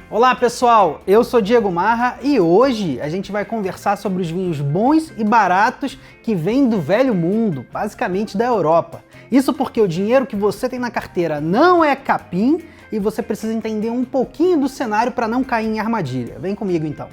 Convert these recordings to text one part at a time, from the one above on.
Olá pessoal, eu sou Diego Marra e hoje a gente vai conversar sobre os vinhos bons e baratos que vêm do velho mundo, basicamente da Europa. Isso porque o dinheiro que você tem na carteira não é capim e você precisa entender um pouquinho do cenário para não cair em armadilha. Vem comigo então.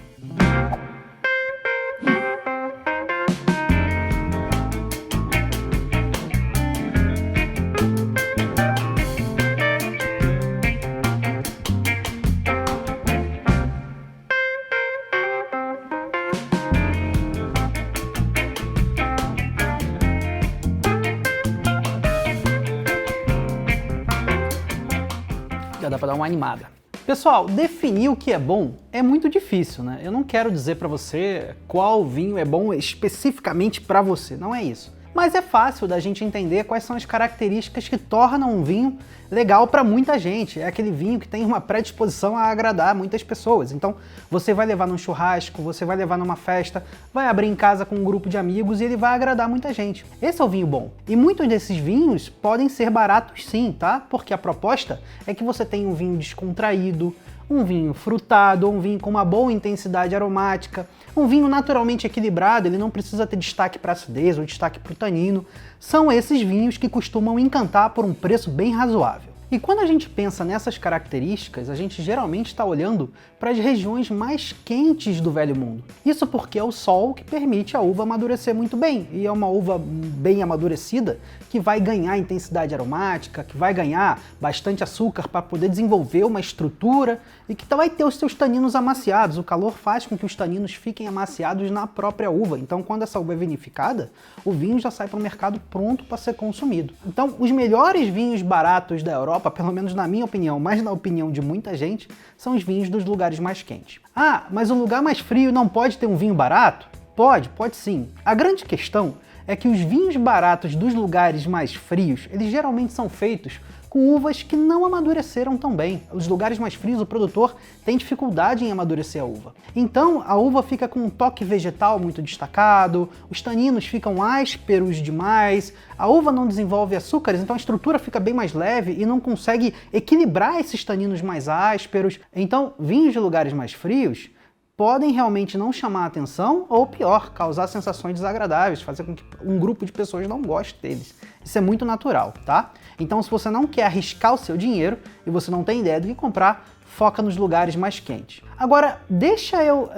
Já dá para dar uma animada. Pessoal, definir o que é bom é muito difícil, né? Eu não quero dizer para você qual vinho é bom especificamente para você, não é isso. Mas é fácil da gente entender quais são as características que tornam um vinho legal para muita gente. É aquele vinho que tem uma predisposição a agradar muitas pessoas. Então, você vai levar num churrasco, você vai levar numa festa, vai abrir em casa com um grupo de amigos e ele vai agradar muita gente. Esse é o vinho bom. E muitos desses vinhos podem ser baratos sim, tá? Porque a proposta é que você tenha um vinho descontraído, um vinho frutado, um vinho com uma boa intensidade aromática, um vinho naturalmente equilibrado, ele não precisa ter destaque para acidez ou destaque para o tanino. São esses vinhos que costumam encantar por um preço bem razoável. E quando a gente pensa nessas características, a gente geralmente está olhando para as regiões mais quentes do Velho Mundo. Isso porque é o sol que permite a uva amadurecer muito bem, e é uma uva bem amadurecida que vai ganhar intensidade aromática, que vai ganhar bastante açúcar para poder desenvolver uma estrutura e que vai ter os seus taninos amaciados. O calor faz com que os taninos fiquem amaciados na própria uva. Então, quando essa uva é vinificada, o vinho já sai para o mercado pronto para ser consumido. Então, os melhores vinhos baratos da Europa, pelo menos na minha opinião, mas na opinião de muita gente, são os vinhos dos lugares mais quentes. Ah, mas o lugar mais frio não pode ter um vinho barato? Pode sim. A grande questão é que os vinhos baratos dos lugares mais frios, eles geralmente são feitos com uvas que não amadureceram tão bem. Os lugares mais frios, o produtor tem dificuldade em amadurecer a uva. Então, a uva fica com um toque vegetal muito destacado, os taninos ficam ásperos demais, a uva não desenvolve açúcares, então a estrutura fica bem mais leve e não consegue equilibrar esses taninos mais ásperos. Então, vinhos de lugares mais frios podem realmente não chamar a atenção ou, pior, causar sensações desagradáveis, fazer com que um grupo de pessoas não goste deles. Isso é muito natural, tá? Então, se você não quer arriscar o seu dinheiro e você não tem ideia do que comprar, foca nos lugares mais quentes. Agora, deixa eu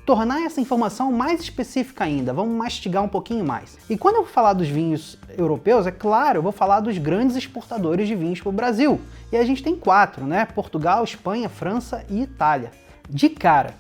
tornar essa informação mais específica ainda, vamos mastigar um pouquinho mais. E quando eu vou falar dos vinhos europeus, é claro, eu vou falar dos grandes exportadores de vinhos para o Brasil. E a gente tem 4, né? Portugal, Espanha, França e Itália. De cara,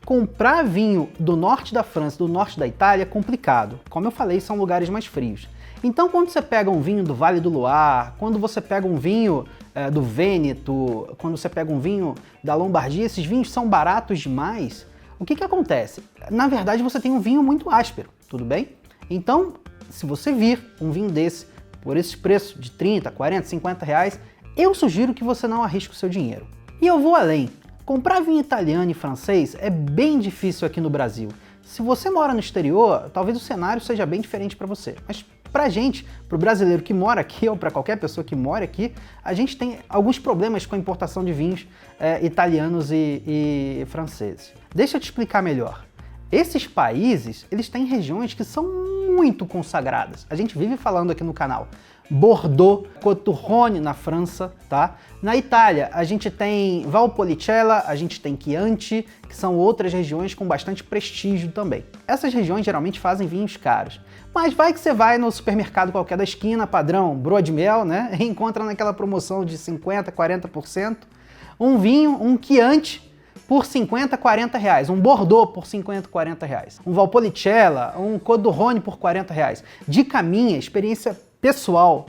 comprar vinho do norte da França, do norte da Itália é complicado. Como eu falei, são lugares mais frios. Então, quando você pega um vinho do Vale do Loire, quando você pega um vinho do Vêneto, quando você pega um vinho da Lombardia, esses vinhos são baratos demais. O que acontece? Na verdade, você tem um vinho muito áspero, tudo bem? Então, se você vir um vinho desse por esses preços de 30, 40, 50 reais, eu sugiro que você não arrisque o seu dinheiro. E eu vou além. Comprar vinho italiano e francês é bem difícil aqui no Brasil. Se você mora no exterior, talvez o cenário seja bem diferente para você. Mas pra gente, pro brasileiro que mora aqui, ou para qualquer pessoa que mora aqui, a gente tem alguns problemas com a importação de vinhos italianos e franceses. Deixa eu te explicar melhor. Esses países, eles têm regiões que são muito consagradas. A gente vive falando aqui no canal. Bordeaux, Côte-du-Rhône na França, tá? Na Itália, a gente tem Valpolicella, a gente tem Chianti, que são outras regiões com bastante prestígio também. Essas regiões geralmente fazem vinhos caros. Mas vai que você vai no supermercado qualquer da esquina, padrão Broa de Mel, né? E encontra naquela promoção de 50%, 40%, um vinho, um Chianti, por 50, 40 reais, um Bordeaux por 50, 40 reais, um Valpolicella, um Côte-du-Rhône por 40 reais. Dica minha, experiência pessoal,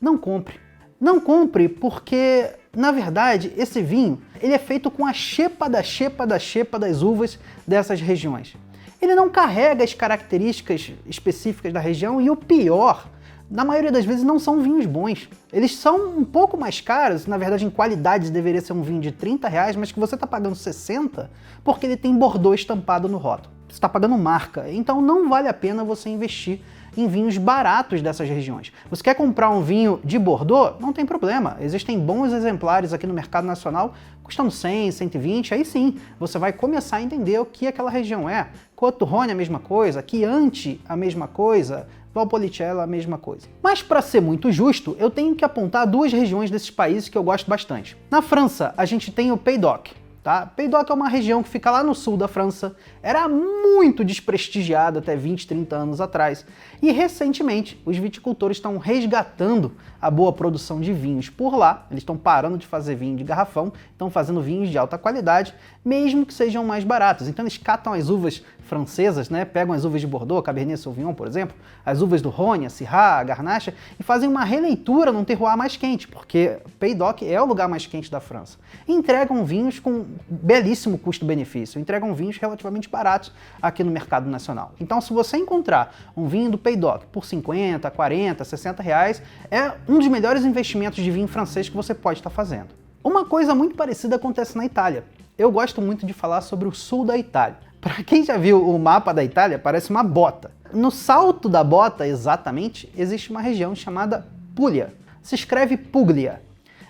não compre. Não compre porque, na verdade, esse vinho ele é feito com a xepa das uvas dessas regiões. Ele não carrega as características específicas da região e o pior, na maioria das vezes não são vinhos bons. Eles são um pouco mais caros, na verdade em qualidade deveria ser um vinho de 30 reais, mas que você está pagando 60 porque ele tem Bordeaux estampado no rótulo. Você está pagando marca, então não vale a pena você investir em vinhos baratos dessas regiões. Você quer comprar um vinho de Bordeaux? Não tem problema. Existem bons exemplares aqui no mercado nacional, custando 100, 120, aí sim, você vai começar a entender o que aquela região é. Côte-du-Rhône a mesma coisa, Chianti a mesma coisa, Valpolicella a mesma coisa. Mas para ser muito justo, eu tenho que apontar duas regiões desses países que eu gosto bastante. Na França, a gente tem o Pays d'Oc. Tá? Pays d'Oc é uma região que fica lá no sul da França, era muito desprestigiada até 20, 30 anos atrás, e recentemente os viticultores estão resgatando a boa produção de vinhos por lá, eles estão parando de fazer vinho de garrafão, estão fazendo vinhos de alta qualidade, mesmo que sejam mais baratos. Então eles catam as uvas francesas, né? Pegam as uvas de Bordeaux, Cabernet Sauvignon, por exemplo, as uvas do Rhône, a Syrah, a Garnacha, e fazem uma releitura num terroir mais quente, porque Pays d'Oc é o lugar mais quente da França. E entregam vinhos com belíssimo custo-benefício, entregam vinhos relativamente baratos aqui no mercado nacional. Então, se você encontrar um vinho do Pays d'Oc por 50, 40, 60 reais, é um dos melhores investimentos de vinho francês que você pode estar fazendo. Uma coisa muito parecida acontece na Itália. Eu gosto muito de falar sobre o sul da Itália. Para quem já viu o mapa da Itália, parece uma bota. No salto da bota, exatamente, existe uma região chamada Puglia. Se escreve Puglia.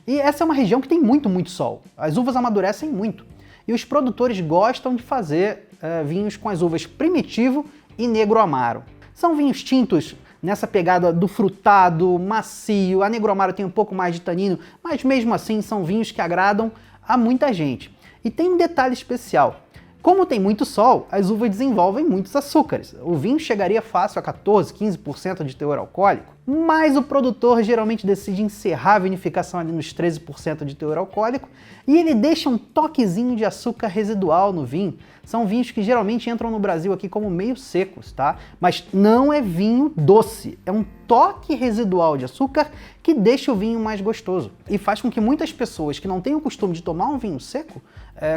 E essa é uma região que tem muito sol. As uvas amadurecem muito. E os produtores gostam de fazer vinhos com as uvas Primitivo e Negro Amaro. São vinhos tintos nessa pegada do frutado, macio. A Negro Amaro tem um pouco mais de tanino, mas mesmo assim são vinhos que agradam a muita gente. E tem um detalhe especial. Como tem muito sol, as uvas desenvolvem muitos açúcares. O vinho chegaria fácil a 14, 15% de teor alcoólico, mas o produtor geralmente decide encerrar a vinificação ali nos 13% de teor alcoólico e ele deixa um toquezinho de açúcar residual no vinho. São vinhos que geralmente entram no Brasil aqui como meio secos, tá? Mas não é vinho doce, é um toque residual de açúcar que deixa o vinho mais gostoso e faz com que muitas pessoas que não têm o costume de tomar um vinho seco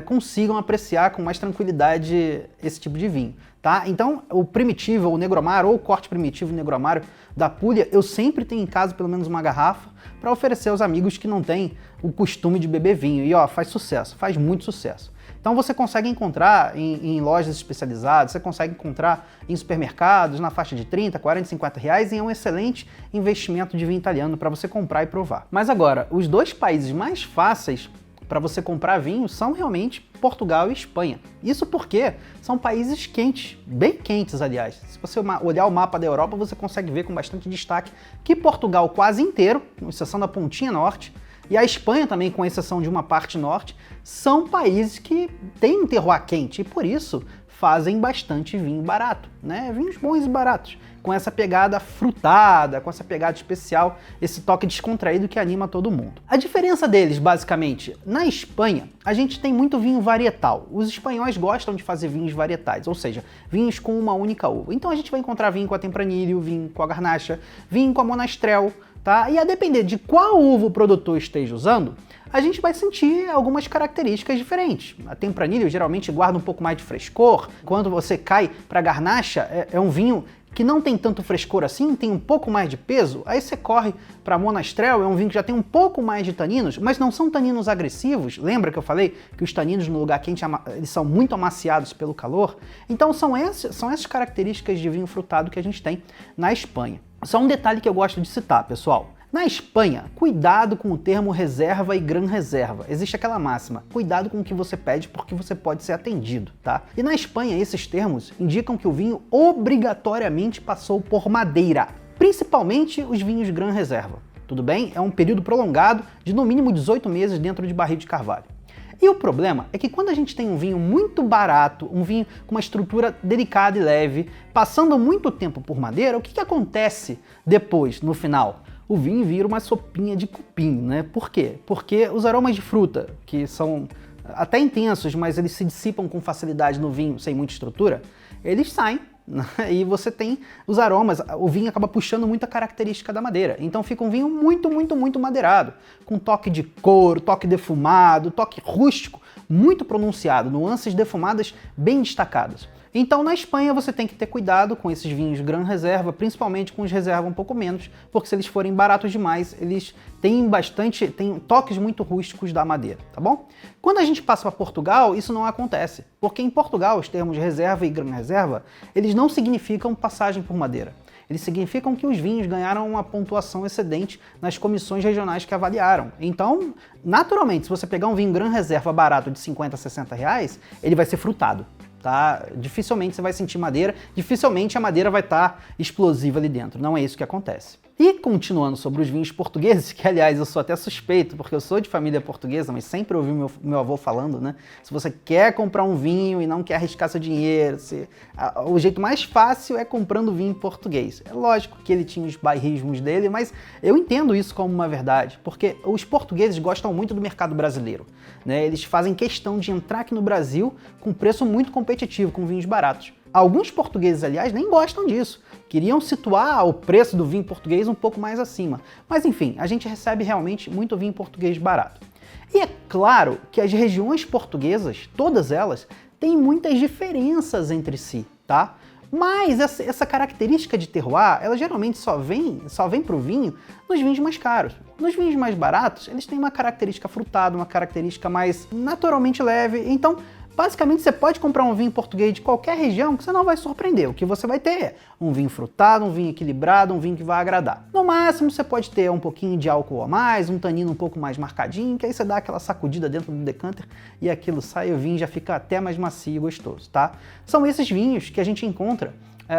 consigam apreciar com mais tranquilidade esse tipo de vinho, tá? Então, o Primitivo, o Negro Amaro, ou o corte Primitivo Negro Amaro da Puglia, eu sempre tenho em casa pelo menos uma garrafa para oferecer aos amigos que não têm o costume de beber vinho. E ó, faz sucesso, faz muito sucesso. Então você consegue encontrar em lojas especializadas, você consegue encontrar em supermercados na faixa de 30, 40, 50 reais e é um excelente investimento de vinho italiano para você comprar e provar. Mas agora, os dois países mais fáceis para você comprar vinho são realmente Portugal e Espanha. Isso porque são países quentes, bem quentes, aliás. Se você olhar o mapa da Europa, você consegue ver com bastante destaque que Portugal quase inteiro, com exceção da pontinha norte, e a Espanha também, com exceção de uma parte norte, são países que têm um terroir quente e por isso fazem bastante vinho barato, né? Vinhos bons e baratos, com essa pegada frutada, com essa pegada especial, esse toque descontraído que anima todo mundo. A diferença deles, basicamente, na Espanha, a gente tem muito vinho varietal. Os espanhóis gostam de fazer vinhos varietais, ou seja, vinhos com uma única uva. Então a gente vai encontrar vinho com a Tempranillo, vinho com a Garnacha, vinho com a Monastrell, tá? E a depender de qual uva o produtor esteja usando, a gente vai sentir algumas características diferentes. A Tempranillo geralmente guarda um pouco mais de frescor. Quando você cai para a Garnacha, é um vinho que não tem tanto frescor assim, tem um pouco mais de peso. Aí você corre para a Monastrell, é um vinho que já tem um pouco mais de taninos, mas não são taninos agressivos. Lembra que eu falei que os taninos no lugar quente eles são muito amaciados pelo calor? Então são essas características de vinho frutado que a gente tem na Espanha. Só um detalhe que eu gosto de citar, pessoal. Na Espanha, cuidado com o termo reserva e gran reserva. Existe aquela máxima, cuidado com o que você pede porque você pode ser atendido, tá? E na Espanha, esses termos indicam que o vinho obrigatoriamente passou por madeira, principalmente os vinhos gran reserva. Tudo bem? É um período prolongado de no mínimo 18 meses dentro de barril de carvalho. E o problema é que quando a gente tem um vinho muito barato, um vinho com uma estrutura delicada e leve, passando muito tempo por madeira, o que acontece depois, no final? O vinho vira uma sopinha de cupim, né? Por quê? Porque os aromas de fruta, que são até intensos, mas eles se dissipam com facilidade no vinho sem muita estrutura, eles saem, né? E você tem os aromas, o vinho acaba puxando muita característica da madeira. Então fica um vinho muito madeirado, com toque de couro, toque defumado, toque rústico, muito pronunciado, nuances defumadas bem destacadas. Então na Espanha você tem que ter cuidado com esses vinhos gran reserva, principalmente com os reserva um pouco menos, porque se eles forem baratos demais, eles têm toques muito rústicos da madeira, tá bom? Quando a gente passa para Portugal, isso não acontece, porque em Portugal os termos reserva e gran reserva, eles não significam passagem por madeira. Eles significam que os vinhos ganharam uma pontuação excedente nas comissões regionais que avaliaram. Então, naturalmente, se você pegar um vinho Gran Reserva barato de 50 a 60 reais, ele vai ser frutado. Tá? Dificilmente você vai sentir madeira, dificilmente a madeira vai estar explosiva ali dentro, não é isso que acontece. E continuando sobre os vinhos portugueses, que aliás eu sou até suspeito, porque eu sou de família portuguesa, mas sempre ouvi meu avô falando, né? Se você quer comprar um vinho e não quer arriscar seu dinheiro, o jeito mais fácil é comprando vinho português. É lógico que ele tinha os bairrismos dele, mas eu entendo isso como uma verdade, porque os portugueses gostam muito do mercado brasileiro, né? Eles fazem questão de entrar aqui no Brasil com preço muito competitivo, com vinhos baratos. Alguns portugueses, aliás, nem gostam disso. Queriam situar o preço do vinho português um pouco mais acima. Mas enfim, a gente recebe realmente muito vinho português barato. E é claro que as regiões portuguesas, todas elas, têm muitas diferenças entre si, tá? Mas essa característica de terroir, ela geralmente só vem para o vinho nos vinhos mais caros. Nos vinhos mais baratos, eles têm uma característica frutada, uma característica mais naturalmente leve. Então, basicamente, você pode comprar um vinho português de qualquer região que você não vai surpreender. O que você vai ter é um vinho frutado, um vinho equilibrado, um vinho que vai agradar. No máximo, você pode ter um pouquinho de álcool a mais, um tanino um pouco mais marcadinho, que aí você dá aquela sacudida dentro do decanter e aquilo sai, o vinho já fica até mais macio e gostoso, tá? São esses vinhos que a gente encontra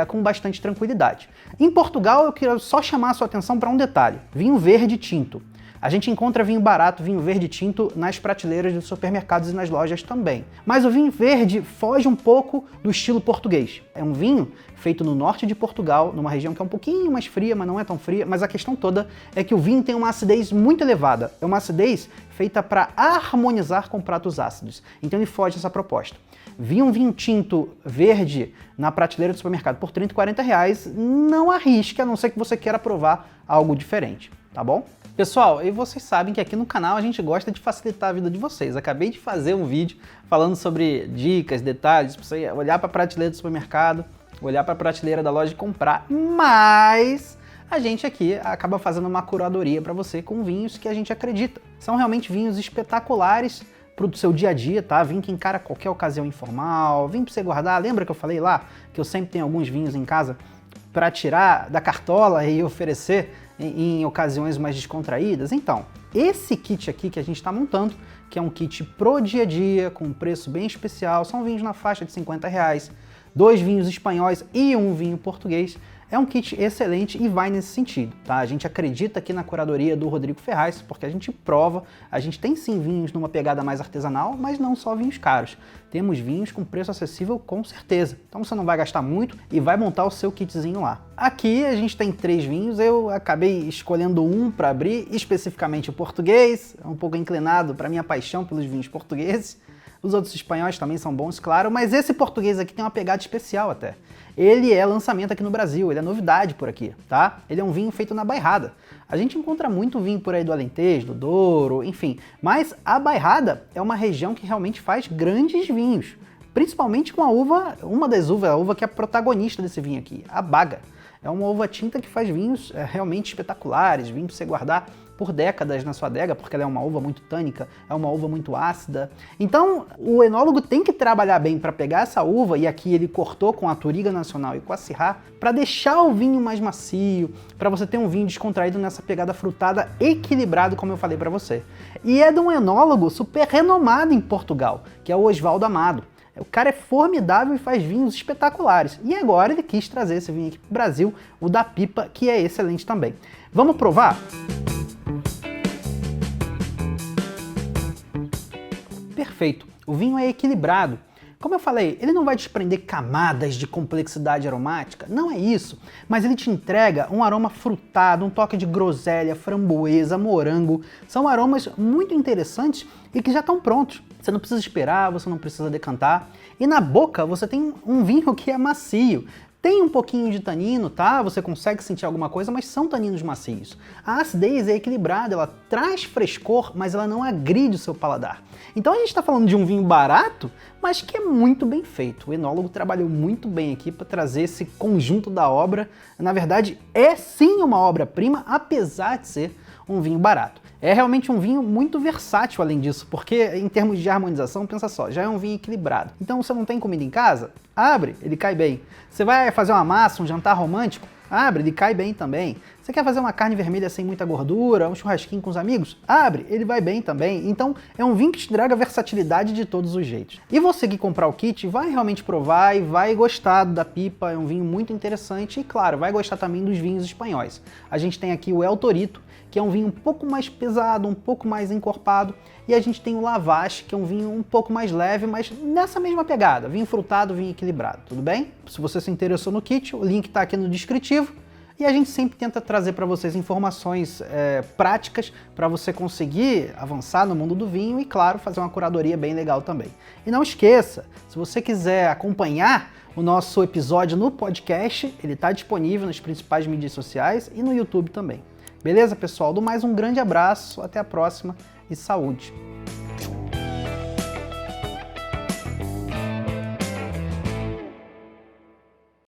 com bastante tranquilidade. Em Portugal, eu quero só chamar a sua atenção para um detalhe: vinho verde tinto. A gente encontra vinho barato, vinho verde tinto nas prateleiras dos supermercados e nas lojas também. Mas o vinho verde foge um pouco do estilo português. É um vinho feito no norte de Portugal, numa região que é um pouquinho mais fria, mas não é tão fria. Mas a questão toda é que o vinho tem uma acidez muito elevada. É uma acidez feita para harmonizar com pratos ácidos. Então ele foge dessa proposta. Um vinho tinto verde na prateleira do supermercado por 30, 40 reais, não arrisque, a não ser que você queira provar algo diferente, tá bom? Pessoal, e vocês sabem que aqui no canal a gente gosta de facilitar a vida de vocês. Acabei de fazer um vídeo falando sobre dicas, detalhes, para você olhar para a prateleira do supermercado, olhar para a prateleira da loja e comprar, mas a gente aqui acaba fazendo uma curadoria para você com vinhos que a gente acredita. São realmente vinhos espetaculares para o seu dia a dia, tá? Vinho que encara qualquer ocasião informal, vinho para você guardar. Lembra que eu falei lá que eu sempre tenho alguns vinhos em casa para tirar da cartola e oferecer em ocasiões mais descontraídas? Então, esse kit aqui que a gente está montando, que é um kit pro dia a dia, com um preço bem especial, são vinhos na faixa de 50 reais, 2 vinhos espanhóis e um vinho português. É um kit excelente e vai nesse sentido, tá? A gente acredita aqui na curadoria do Rodrigo Ferraz, porque a gente prova, a gente tem sim vinhos numa pegada mais artesanal, mas não só vinhos caros. Temos vinhos com preço acessível com certeza. Então você não vai gastar muito e vai montar o seu kitzinho lá. Aqui a gente tem 3 vinhos, eu acabei escolhendo um para abrir, especificamente o português, um pouco inclinado para minha paixão pelos vinhos portugueses. Os outros espanhóis também são bons, claro, mas esse português aqui tem uma pegada especial até. Ele é lançamento aqui no Brasil, ele é novidade por aqui, tá? Ele é um vinho feito na Bairrada. A gente encontra muito vinho por aí do Alentejo, do Douro, enfim. Mas a Bairrada é uma região que realmente faz grandes vinhos. Principalmente com a uva, uma das uvas, a uva que é a protagonista desse vinho aqui, a Baga. É uma uva tinta que faz vinhos realmente espetaculares, vinho para você guardar por décadas na sua adega, porque ela é uma uva muito tânica, é uma uva muito ácida. Então, o enólogo tem que trabalhar bem para pegar essa uva, e aqui ele cortou com a Touriga Nacional e com a Syrah, para deixar o vinho mais macio, para você ter um vinho descontraído nessa pegada frutada, equilibrado, como eu falei para você. E é de um enólogo super renomado em Portugal, que é o Osvaldo Amado. O cara é formidável e faz vinhos espetaculares. E agora ele quis trazer esse vinho aqui para o Brasil, o da Pipa, que é excelente também. Vamos provar? Perfeito. O vinho é equilibrado. Como eu falei, ele não vai desprender camadas de complexidade aromática, não é isso, mas ele te entrega um aroma frutado, um toque de groselha, framboesa, morango. São aromas muito interessantes e que já estão prontos. Você não precisa esperar, você não precisa decantar. E na boca você tem um vinho que é macio. Tem um pouquinho de tanino, tá? Você consegue sentir alguma coisa, mas são taninos macios. A acidez é equilibrada, ela traz frescor, mas ela não agride o seu paladar. Então a gente está falando de um vinho barato, mas que é muito bem feito. O enólogo trabalhou muito bem aqui para trazer esse conjunto da obra. Na verdade, é sim uma obra-prima, apesar de ser um vinho barato. É realmente um vinho muito versátil além disso, porque em termos de harmonização, pensa só, já é um vinho equilibrado. Então você não tem comida em casa? Abre, ele cai bem. Você vai fazer uma massa, um jantar romântico? Abre, ele cai bem também. Você quer fazer uma carne vermelha sem muita gordura, um churrasquinho com os amigos? Abre, ele vai bem também. Então é um vinho que te entrega versatilidade de todos os jeitos. E você que comprar o kit vai realmente provar e vai gostar da pipa, é um vinho muito interessante e claro, vai gostar também dos vinhos espanhóis. A gente tem aqui o El Torito, que é um vinho um pouco mais pesado, um pouco mais encorpado, e a gente tem o Lavache, que é um vinho um pouco mais leve, mas nessa mesma pegada, vinho frutado, vinho equilibrado, tudo bem? Se você se interessou no kit, o link está aqui no descritivo, e a gente sempre tenta trazer para vocês informações práticas para você conseguir avançar no mundo do vinho e, claro, fazer uma curadoria bem legal também. E não esqueça, se você quiser acompanhar o nosso episódio no podcast, ele está disponível nas principais mídias sociais e no YouTube também. Beleza, pessoal? Do mais, um grande abraço, até a próxima e saúde!